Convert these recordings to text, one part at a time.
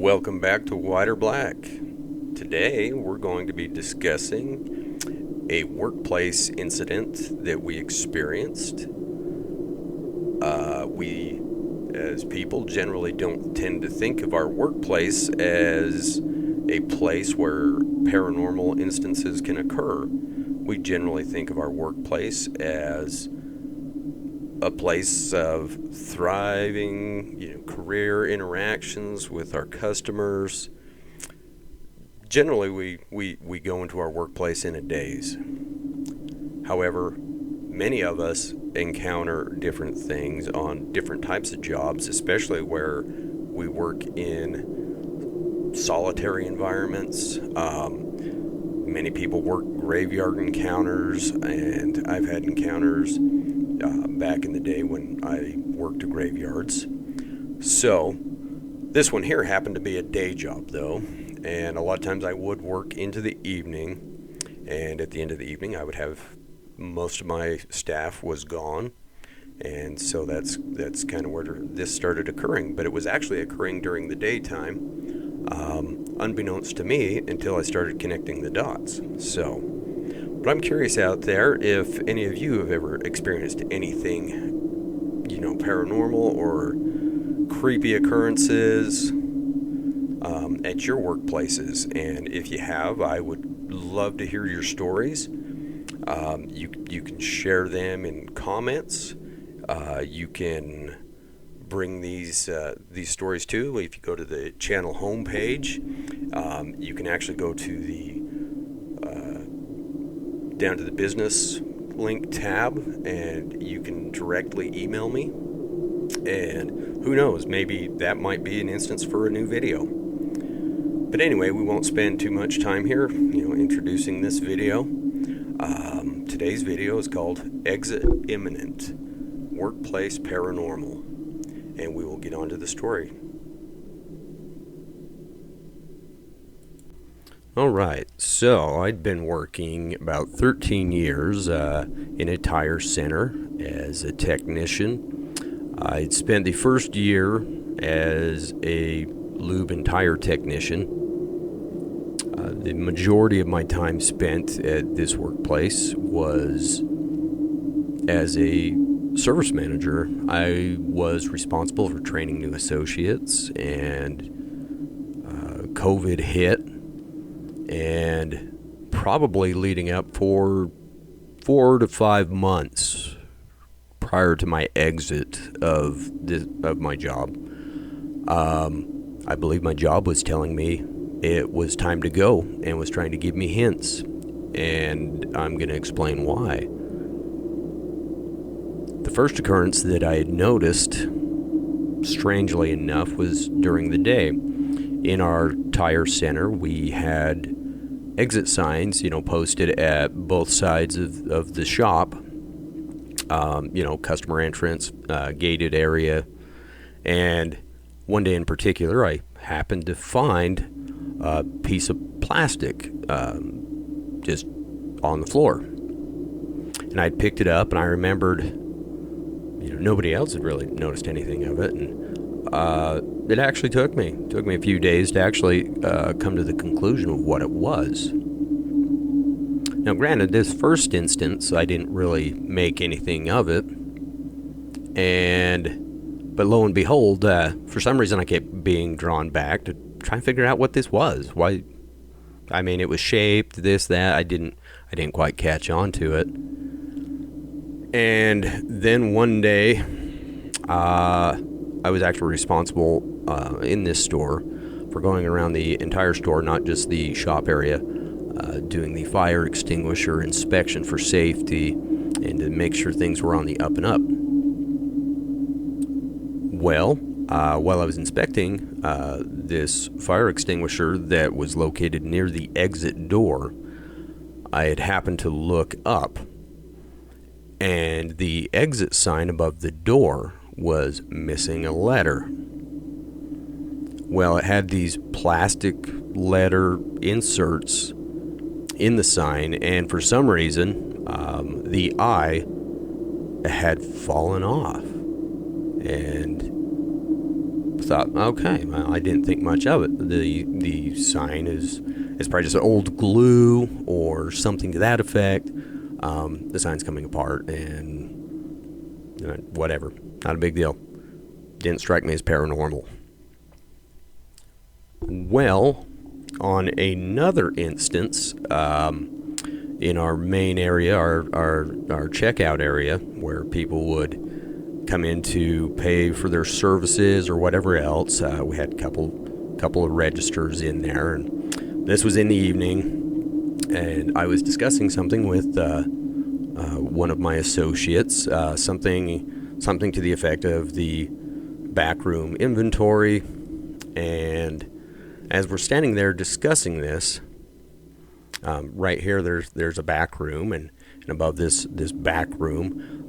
Welcome back to White or Black. Today we're going to be discussing a workplace incident that we experienced. We, as people, generally don't tend to think of our workplace as a place where paranormal instances can occur. We generally think of our workplace as a place of thriving, career interactions with our customers. Generally, we go into our workplace in a daze. However, many of us encounter different things on different types of jobs, especially where we work in solitary environments. Many people work graveyard encounters, and I've had encounters back in the day when I worked at graveyards. So this one here happened to be a day job, though, and a lot of times I would work into the evening, and at the end of the evening I would have most of my staff was gone, and so that's kind of where this started occurring. But it was actually occurring during the daytime, unbeknownst to me, until I started connecting the dots. But I'm curious out there if any of you have ever experienced anything, paranormal or creepy occurrences at your workplaces. And if you have, I would love to hear your stories. You can share them in comments. You can bring these stories too. If you go to the channel homepage, you can actually go to the down to the business link tab, and you can directly email me. And who knows, maybe that might be an instance for a new video. But anyway, we won't spend too much time here, introducing this video. Today's video is called Exit Imminent, Workplace Paranormal, and we will get on to the story. Alright, so I'd been working about 13 years in a tire center as a technician. I'd spent the first year as a lube and tire technician. The majority of my time spent at this workplace was as a service manager. I was responsible for training new associates, and COVID hit, and probably leading up for 4 to 5 months prior to my exit of my job, I believe my job was telling me it was time to go and was trying to give me hints, and I'm going to explain why. The first occurrence that I had noticed, strangely enough, was during the day. In our tire center, we had exit signs, posted at both sides of the shop. Customer entrance, gated area. And one day in particular, I happened to find a piece of plastic just on the floor. And I picked it up, and I remembered, nobody else had really noticed anything of it. And it actually took me a few days to actually come to the conclusion of what it was. Now, granted, this first instance, I didn't really make anything of it, but lo and behold, for some reason, I kept being drawn back to try and figure out what this was. Why? I mean, it was shaped, this, that. I didn't quite catch on to it. And then one day, I was actually responsible in this store for going around the entire store, not just the shop area, doing the fire extinguisher inspection for safety and to make sure things were on the up and up. Well, while I was inspecting this fire extinguisher that was located near the exit door, I had happened to look up, and the exit sign above the door was missing a letter. Well, it had these plastic letter inserts in the sign, and for some reason, the I had fallen off. And thought, okay, well, I didn't think much of it. The sign is probably just old glue or something to that effect. The sign's coming apart, and whatever, not a big deal. Didn't strike me as paranormal. Well, on another instance, in our main area, our checkout area, where people would come in to pay for their services or whatever else, we had a couple of registers in there, and this was in the evening, and I was discussing something with one of my associates, something to the effect of the backroom inventory. And as we're standing there discussing this, right here there's a back room, and above this back room,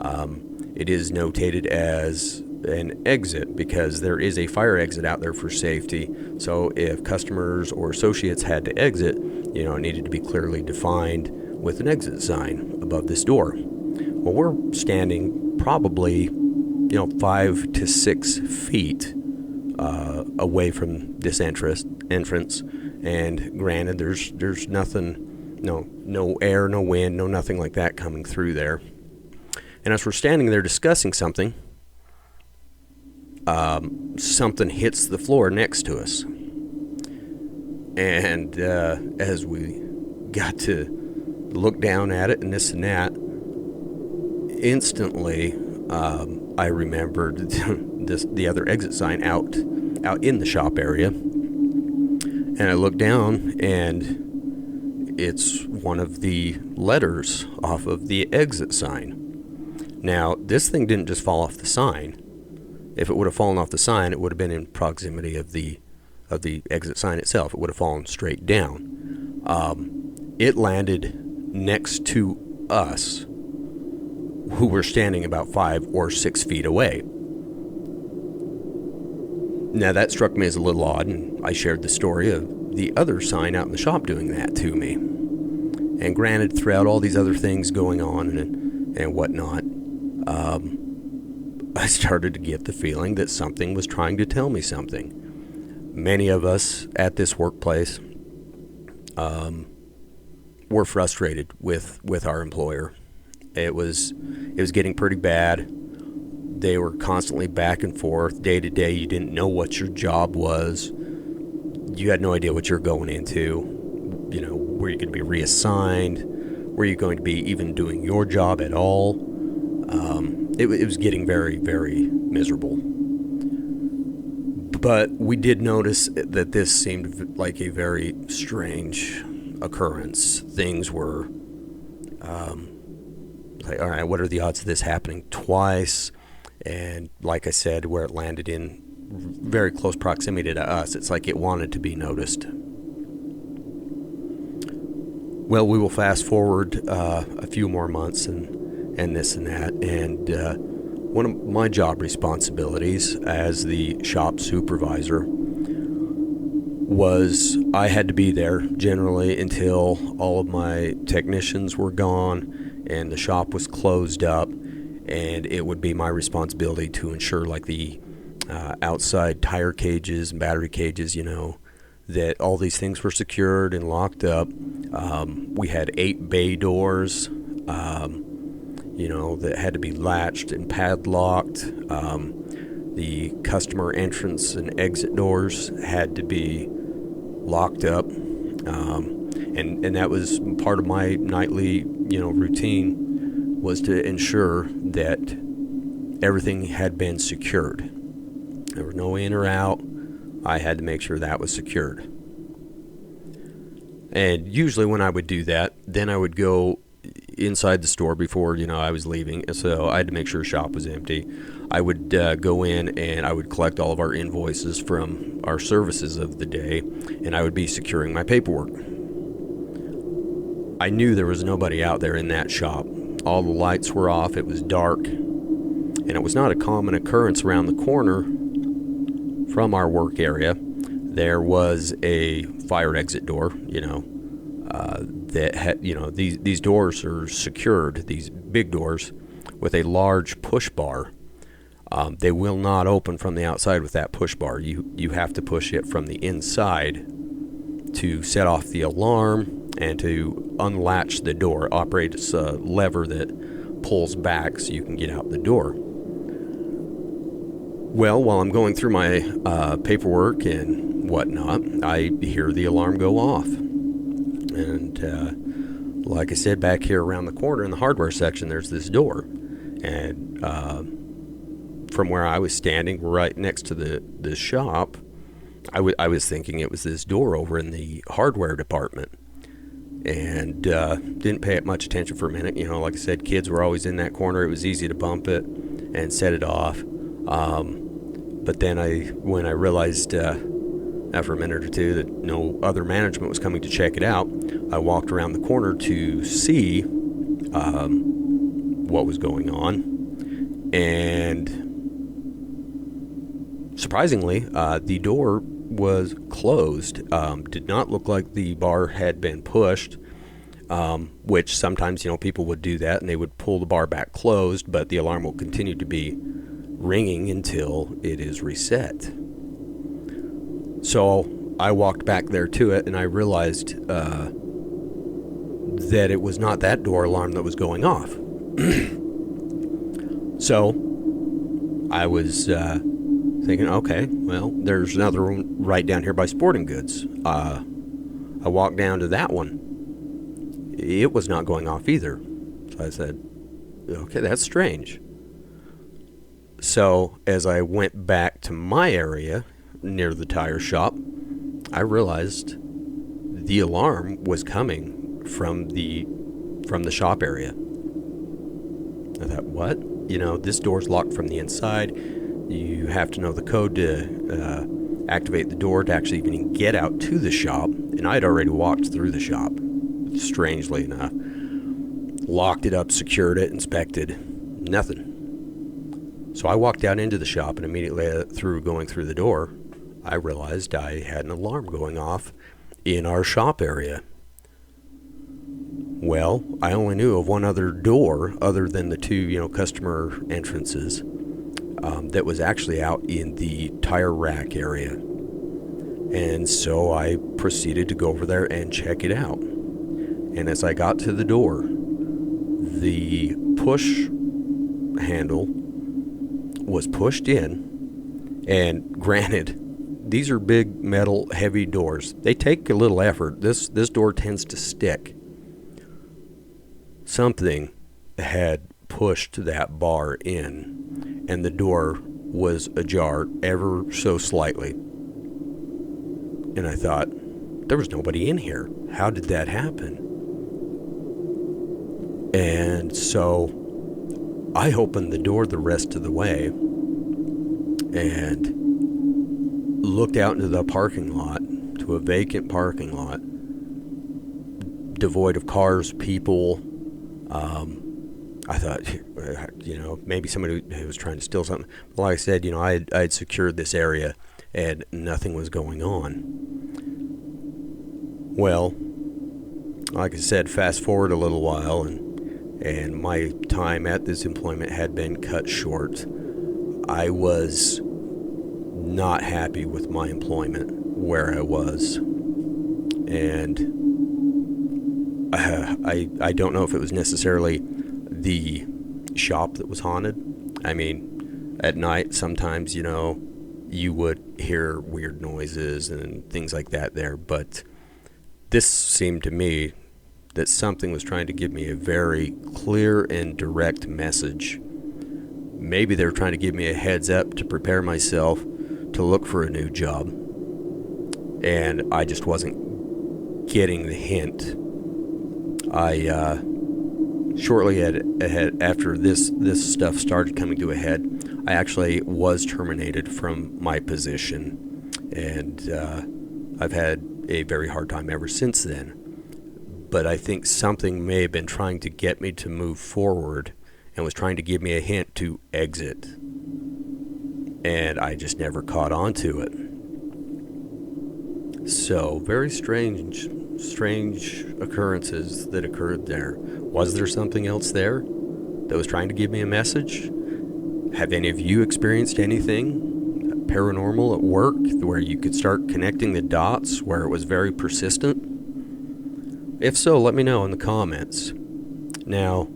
it is notated as an exit because there is a fire exit out there for safety. So if customers or associates had to exit, it needed to be clearly defined with an exit sign above this door. Well, we're standing probably 5 to 6 feet away from this entrance, and granted, there's nothing, no air, no wind, no nothing like that coming through there. And as we're standing there discussing something, something hits the floor next to us, and as we got to look down at it and this and that, instantly I remembered the other exit sign out in the shop area, and I looked down, and it's one of the letters off of the exit sign. Now, this thing didn't just fall off the sign. If it would have fallen off the sign, it would have been in proximity of the exit sign itself. It would have fallen straight down. It landed next to us, who were standing about 5 or 6 feet away. Now, that struck me as a little odd, and I shared the story of the other sign out in the shop doing that to me. And granted, throughout all these other things going on and whatnot, I started to get the feeling that something was trying to tell me something. Many of us at this workplace were frustrated with our employer. It was getting pretty bad. They were constantly back and forth, day to day. You didn't know what your job was. You had no idea what you're going into. Were you going to be reassigned? Were you going to be even doing your job at all? It was getting very, very miserable. But we did notice that this seemed like a very strange occurrence. Things were like, all right, what are the odds of this happening twice? And like I said, where it landed in very close proximity to us, it's like it wanted to be noticed. Well, we will fast forward a few more months and this and that, and one of my job responsibilities as the shop supervisor was I had to be there generally until all of my technicians were gone and the shop was closed up, and it would be my responsibility to ensure like the outside tire cages and battery cages, that all these things were secured and locked up. We had 8 bay doors, that had to be latched and padlocked. The customer entrance and exit doors had to be locked up. And that was part of my nightly, routine, was to ensure that everything had been secured. There was no in or out. I had to make sure that was secured. And usually when I would do that, then I would go inside the store before, I was leaving. So I had to make sure the shop was empty. I would go in and I would collect all of our invoices from our services of the day, and I would be securing my paperwork. I knew there was nobody out there in that shop. All the lights were off. It was dark. And it was not a common occurrence around the corner from our work area. There was a fire exit door, that had, these doors are secured, these big doors, with a large push bar. They will not open from the outside with that push bar. You have to push it from the inside to set off the alarm and to unlatch the door. Operates a lever that pulls back so you can get out the door. Well, while I'm going through my paperwork and whatnot, I hear the alarm go off. And like I said, back here around the corner in the hardware section, there's this door. And from where I was standing right next to the shop, I was thinking it was this door over in the hardware department. And didn't pay it much attention for a minute. You know, like I said, kids were always in that corner. It was easy to bump it and set it off. But then when I realized after a minute or two that no other management was coming to check it out, I walked around the corner to see what was going on. And surprisingly, the door was closed. Did not look like the bar had been pushed, which sometimes, people would do that and they would pull the bar back closed, but the alarm will continue to be ringing until it is reset. So I walked back there to it and I realized that it was not that door alarm that was going off. So I was thinking, okay, well, there's another one right down here by Sporting Goods. I walked down to that one. It was not going off either. So I said, okay, that's strange. So as I went back to my area near the tire shop, I realized the alarm was coming from the shop area. I thought, what? This door's locked from the inside. You have to know the code to activate the door to actually even get out to the shop. And I'd already walked through the shop, strangely enough. Locked it up, secured it, inspected. Nothing. So I walked out into the shop, and immediately going through the door, I realized I had an alarm going off in our shop area. Well, I only knew of one other door other than the two, customer entrances that was actually out in the tire rack area. And so I proceeded to go over there and check it out. And as I got to the door, the push handle was pushed in, and granted, these are big metal heavy doors. They take a little effort. This door tends to stick. Something had pushed that bar in, and the door was ajar ever so slightly. And I thought, there was nobody in here. How did that happen? And so I opened the door the rest of the way and looked out into the parking lot, to a vacant parking lot, devoid of cars, people. I thought, maybe somebody who was trying to steal something. Like I said, I had secured this area and nothing was going on. Well, like I said, fast forward a little while, and my time at this employment had been cut short. I was not happy with my employment where I was. And I don't know if it was necessarily the shop that was haunted. I mean, at night, sometimes, you would hear weird noises and things like that there. But this seemed to me that something was trying to give me a very clear and direct message. Maybe they were trying to give me a heads up to prepare myself to look for a new job. And I just wasn't getting the hint. I shortly after this stuff started coming to a head, I actually was terminated from my position, and I've had a very hard time ever since then. But I think something may have been trying to get me to move forward and was trying to give me a hint to exit, and I just never caught on to it. So very strange occurrences that occurred there. Was there something else there that was trying to give me a message? Have any of you experienced anything paranormal at work where you could start connecting the dots, where it was very persistent? If so, let me know in the comments. Now,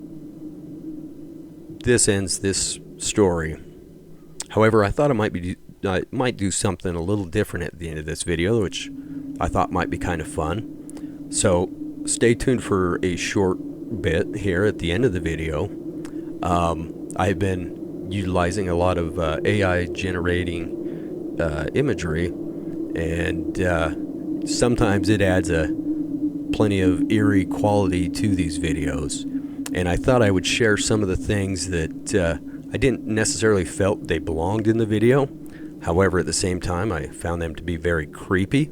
this ends this story. However, I thought I might do something a little different at the end of this video, which I thought might be kind of fun. So stay tuned for a short bit here at the end of the video. I've been utilizing a lot of AI generating imagery, and sometimes it adds plenty of eerie quality to these videos. And I thought I would share some of the things that I didn't necessarily felt they belonged in the video. However, at the same time, I found them to be very creepy,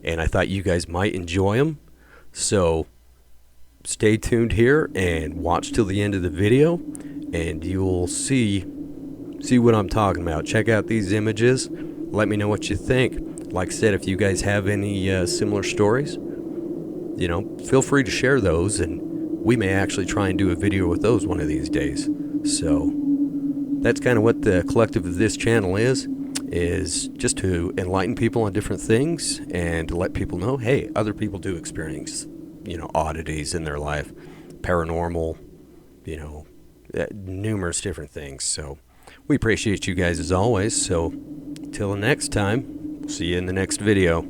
and I thought you guys might enjoy them. So stay tuned here and watch till the end of the video, and you'll see what I'm talking about. Check out these images. Let me know what you think. Like I said, if you guys have any similar stories, feel free to share those, and we may actually try and do a video with those one of these days. So that's kind of what the collective of this channel is just to enlighten people on different things and to let people know, hey, other people do experience, oddities in their life, paranormal, numerous different things. So we appreciate you guys as always. So till the next time, see you in the next video.